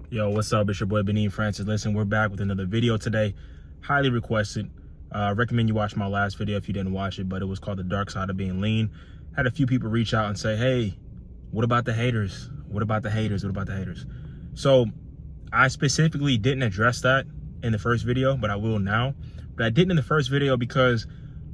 Yo, what's up? It's your boy Benin Francis. Listen, we're back with another video today. Highly requested. Recommend you watch my last video if you didn't watch it, but it was called The Dark Side of Being Lean. Had a few people reach out and say, hey, what about the haters? What about the haters? What about the haters? So I specifically didn't address that in the first video, but I will now. But I didn't in the first video because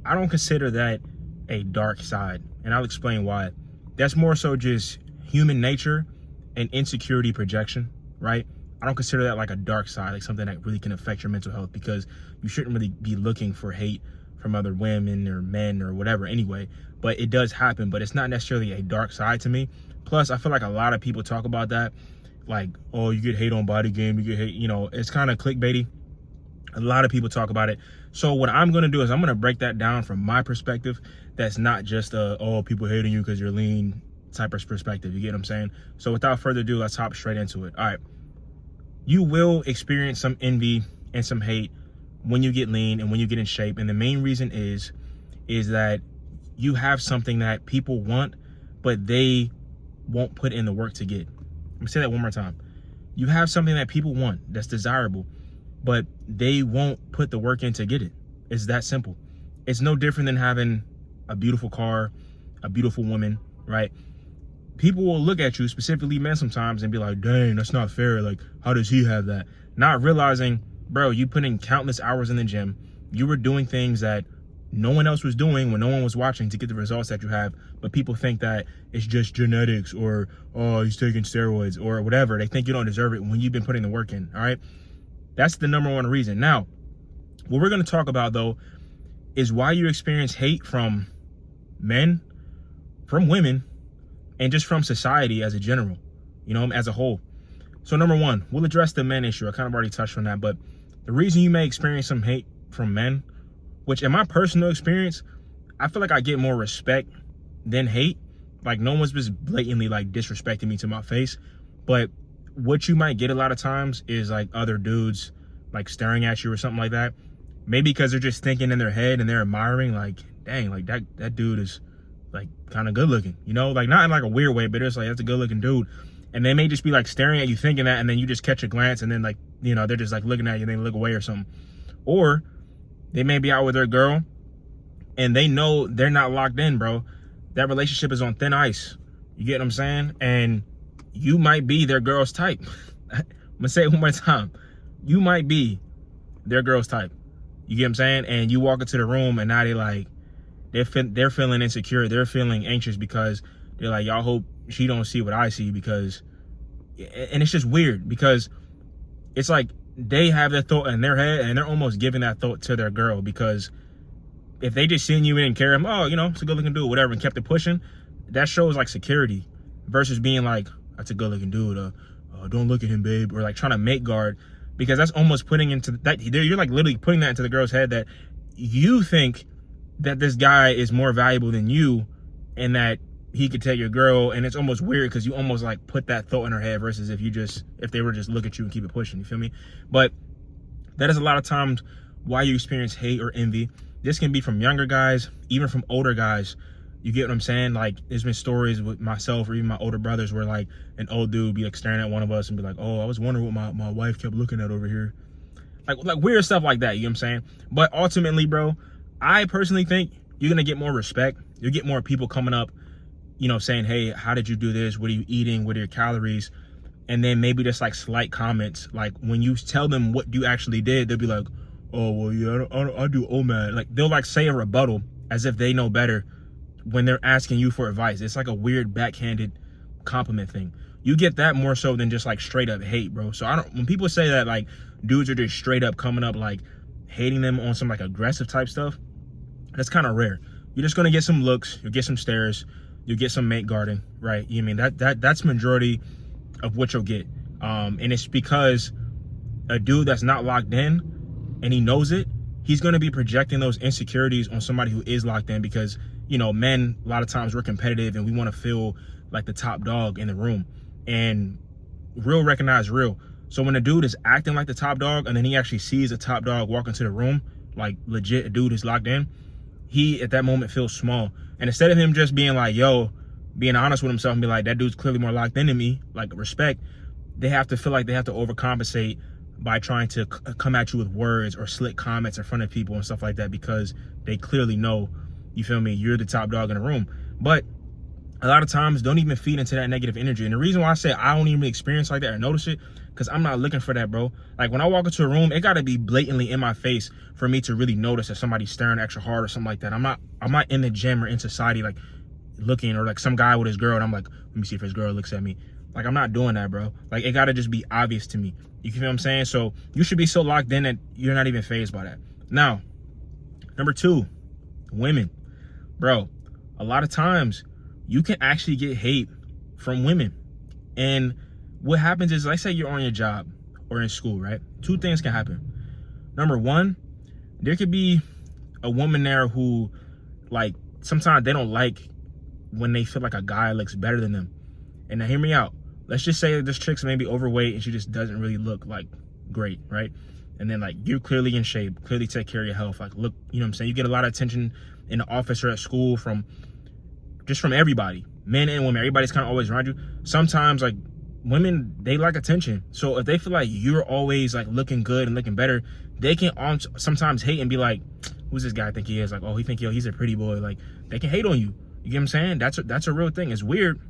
I don't consider that a dark side. And I'll explain why. That's more so just human nature and insecurity projection. Right? I don't consider that like a dark side, like something that really can affect your mental health, because you shouldn't really be looking for hate from other women or men or whatever anyway. But it does happen, but it's not necessarily a dark side to me. Plus, I feel like a lot of people talk about that. Like, oh, you get hate on body game, you get hate, it's kind of clickbaity. A lot of people talk about it. So what I'm going to do is I'm going to break that down from my perspective. That's not just oh, people hating you because you're lean type of perspective. You get what I'm saying? So without further ado, let's hop straight into it. All right. You will experience some envy and some hate when you get lean and when you get in shape. And the main reason is that you have something that people want, but they won't put in the work to get. Let me say that one more time. You have something that people want that's desirable, but they won't put the work in to get it. It's that simple. It's no different than having a beautiful car, a beautiful woman, right? People will look at you, specifically men sometimes, and be like, dang, that's not fair. Like, how does he have that? Not realizing, bro, you put in countless hours in the gym. You were doing things that no one else was doing when no one was watching to get the results that you have. But people think that it's just genetics, or, oh, he's taking steroids or whatever. They think you don't deserve it when you've been putting the work in, all right? That's the number one reason. Now, what we're going to talk about, though, is why you experience hate from men, from women, and just from society as a general, as a whole. So number one, we'll address the men issue. I kind of already touched on that, but the reason you may experience some hate from men, which in my personal experience, I feel like I get more respect than hate. Like, no one's just blatantly like disrespecting me to my face, but what you might get a lot of times is like other dudes like staring at you or something like that. Maybe because they're just thinking in their head and they're admiring, like, dang, like that dude is like kind of good looking, like not in like a weird way, but it's like, that's a good looking dude. And they may just be like staring at you thinking that, and then you just catch a glance, and then like, they're just like looking at you and they look away or something. Or they may be out with their girl and they know they're not locked in, bro. That relationship is on thin ice. You get what I'm saying? And you might be their girl's type. I'm gonna say it one more time. You might be their girl's type. You get what I'm saying? And you walk into the room and now they're feeling insecure. They're feeling anxious because they're like, y'all hope she don't see what I see, because, and it's just weird because it's like they have that thought in their head and they're almost giving that thought to their girl, because if they just seen you and didn't care, oh, it's a good looking dude, whatever, and kept it pushing, that shows like security versus being like, that's a good looking dude. Don't look at him, babe, or like trying to make guard, because that's almost putting into that, you're like literally putting that into the girl's head that you think that this guy is more valuable than you and that he could take your girl. And it's almost weird because you almost like put that thought in her head versus if they were just look at you and keep it pushing, you feel me? But that is a lot of times why you experience hate or envy. This can be from younger guys, even from older guys. You get what I'm saying? Like, there's been stories with myself or even my older brothers where like an old dude be like staring at one of us and be like, oh, I was wondering what my wife kept looking at over here. Like weird stuff like that, you know what I'm saying? But ultimately, bro, I personally think you're going to get more respect. You'll get more people coming up, saying, hey, how did you do this? What are you eating? What are your calories? And then maybe just like slight comments. Like when you tell them what you actually did, they'll be like, oh, well, yeah, I do OMAD. Like they'll like say a rebuttal as if they know better when they're asking you for advice. It's like a weird backhanded compliment thing. You get that more so than just like straight up hate, bro. So when people say that like dudes are just straight up coming up like hating them on some like aggressive type stuff, that's kind of rare. You're just gonna get some looks, you'll get some stares, you'll get some mate guarding, right? You mean that's majority of what you'll get. And it's because a dude that's not locked in and he knows it, he's gonna be projecting those insecurities on somebody who is locked in, because men, a lot of times we're competitive and we want to feel like the top dog in the room, and real recognize real. So when a dude is acting like the top dog and then he actually sees a top dog walk into the room, like legit a dude is locked in, he at that moment feels small. And instead of him just being like, yo, being honest with himself and be like, that dude's clearly more locked in than me, like respect, they have to feel like they have to overcompensate by trying to come at you with words or slick comments in front of people and stuff like that, because they clearly know, you feel me, you're the top dog in the room. But a lot of times, don't even feed into that negative energy. And the reason why I say I don't even experience like that or notice it, because I'm not looking for that, bro. Like, when I walk into a room, it got to be blatantly in my face for me to really notice that somebody's staring extra hard or something like that. I'm not in the gym or in society like looking, or like some guy with his girl and I'm like, let me see if his girl looks at me. Like, I'm not doing that, bro. Like, it got to just be obvious to me. You feel what I'm saying? So you should be so locked in that you're not even fazed by that. Now, number 2, women. Bro, a lot of times you can actually get hate from women. And what happens is, let's say you're on your job or in school, right? 2 things can happen. Number 1, there could be a woman there who, like, sometimes they don't like when they feel like a guy looks better than them. And now hear me out. Let's just say this chick's maybe overweight and she just doesn't really look like great, right? And then, like, you're clearly in shape, clearly take care of your health. Like, look, you know what I'm saying? You get a lot of attention in the office or at school from everybody, men and women. Everybody's kind of always around you. Sometimes, like, women, they like attention. So if they feel like you're always like looking good and looking better, they can sometimes hate and be like, who's this guy think he is? Like, oh, he think, yo, he's a pretty boy. Like, they can hate on you. You get what I'm saying? That's a real thing. It's weird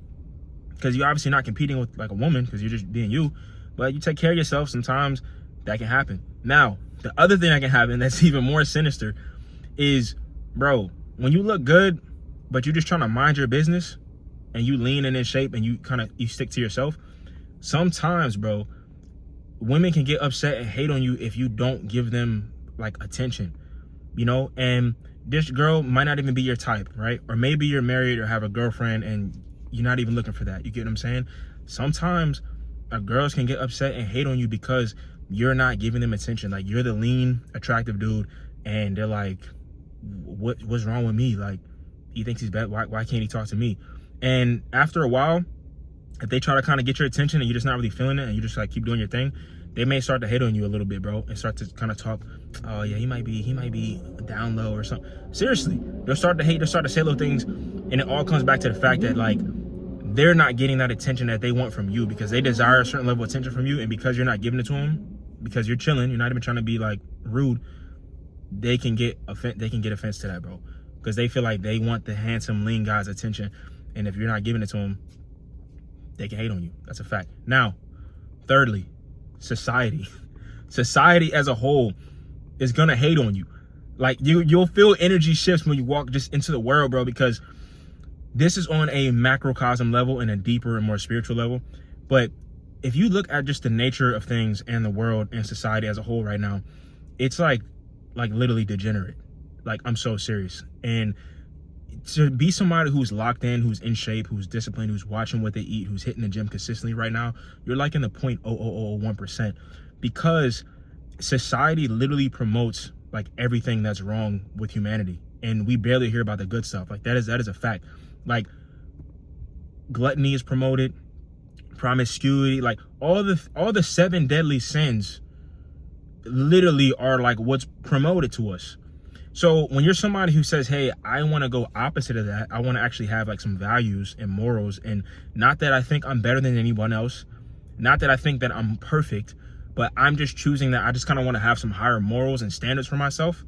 because you're obviously not competing with like a woman because you're just being you, but you take care of yourself. Sometimes that can happen. Now, the other thing that can happen that's even more sinister is, bro, when you look good, but you're just trying to mind your business and you lean and in shape and you stick to yourself, sometimes, bro, women can get upset and hate on you if you don't give them like attention, you know? And this girl might not even be your type, right? Or maybe you're married or have a girlfriend and you're not even looking for that. You get what I'm saying? Sometimes girls can get upset and hate on you because you're not giving them attention. Like, you're the lean, attractive dude, and they're like, what's wrong with me? Like, he thinks he's bad. Why can't he talk to me? And after a while, if they try to kind of get your attention and you're just not really feeling it and you just like keep doing your thing, they may start to hate on you a little bit, bro, and start to kind of talk, oh yeah, he might be down low or something. Seriously, they'll start to hate, they'll start to say little things, and it all comes back to the fact that, like, they're not getting that attention that they want from you because they desire a certain level of attention from you, and because you're not giving it to them, because you're chilling, you're not even trying to be like rude, they can get offense to that, bro, because they feel like they want the handsome, lean guy's attention, and if you're not giving it to them, they can hate on you. That's a fact. Now, thirdly, society. Society as a whole is gonna hate on you. Like, you'll feel energy shifts when you walk just into the world, bro, because this is on a macrocosm level and a deeper and more spiritual level. But if you look at just the nature of things and the world and society as a whole right now, it's like literally degenerate. Like, I'm so serious. And to be somebody who's locked in, who's in shape, who's disciplined, who's watching what they eat, who's hitting the gym consistently right now, you're like in the 0.0001%, because society literally promotes like everything that's wrong with humanity, and we barely hear about the good stuff. Like, that is a fact. Like, gluttony is promoted, promiscuity, like all the 7 deadly sins literally are like what's promoted to us. So when you're somebody who says, hey, I want to go opposite of that, I want to actually have like some values and morals, and not that I think I'm better than anyone else, not that I think that I'm perfect, but I'm just choosing that I just kind of want to have some higher morals and standards for myself.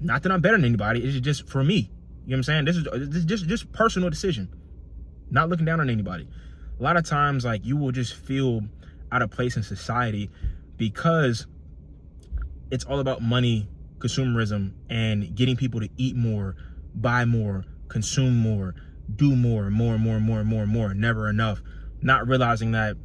Not that I'm better than anybody, it's just for me. You know what I'm saying? This is just personal decision, not looking down on anybody. A lot of times, like, you will just feel out of place in society because it's all about money, consumerism, and getting people to eat more, buy more, consume more, do more, never enough. Not realizing that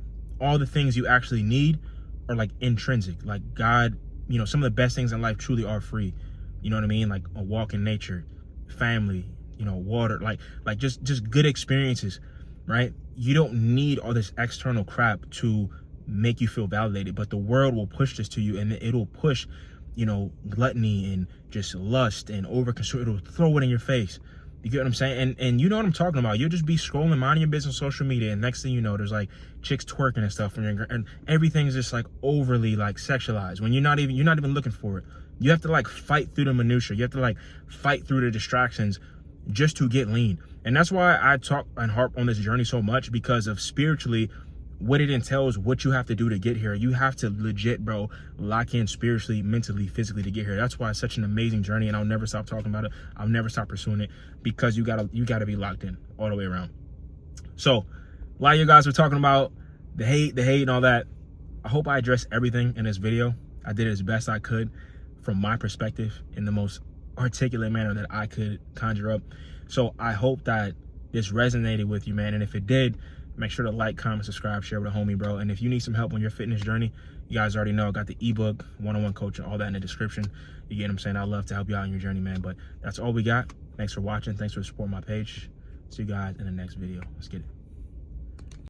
all the things you actually need are like intrinsic. Like, God, you know, some of the best things in life truly are free. You know what I mean? Like a walk in nature, family, you know, water, like just good experiences, right? You don't need all this external crap to make you feel validated, but the world will push this to you, and it'll push, you know, gluttony and just lust and overconsume. It'll throw it in your face. You get what I'm saying? And you know what I'm talking about. You'll just be scrolling, minding your business on social media, and next thing you know, there's like chicks twerking and stuff, and everything's just like overly like sexualized when you're not even looking for it. You have to like fight through the minutia. You have to like fight through the distractions just to get lean. And that's why I talk and harp on this journey so much, because of spiritually, what it entails, what you have to do to get here. You have to legit, bro, lock in spiritually, mentally, physically to get here. That's why it's such an amazing journey, and I'll never stop talking about it. I'll never stop pursuing it, because you gotta be locked in all the way around. So a lot of you guys were talking about the hate and all that. I hope I addressed everything in this video. I did it as best I could from my perspective in the most articulate manner that I could conjure up. So I hope that this resonated with you, man. And if it did, make sure to like, comment, subscribe, share with a homie, bro. And if you need some help on your fitness journey, you guys already know I got the ebook, one-on-one coaching, all that in the description. You get what I'm saying? I'd love to help you out on your journey, man. But that's all we got. Thanks for watching. Thanks for supporting my page. See you guys in the next video. Let's get it.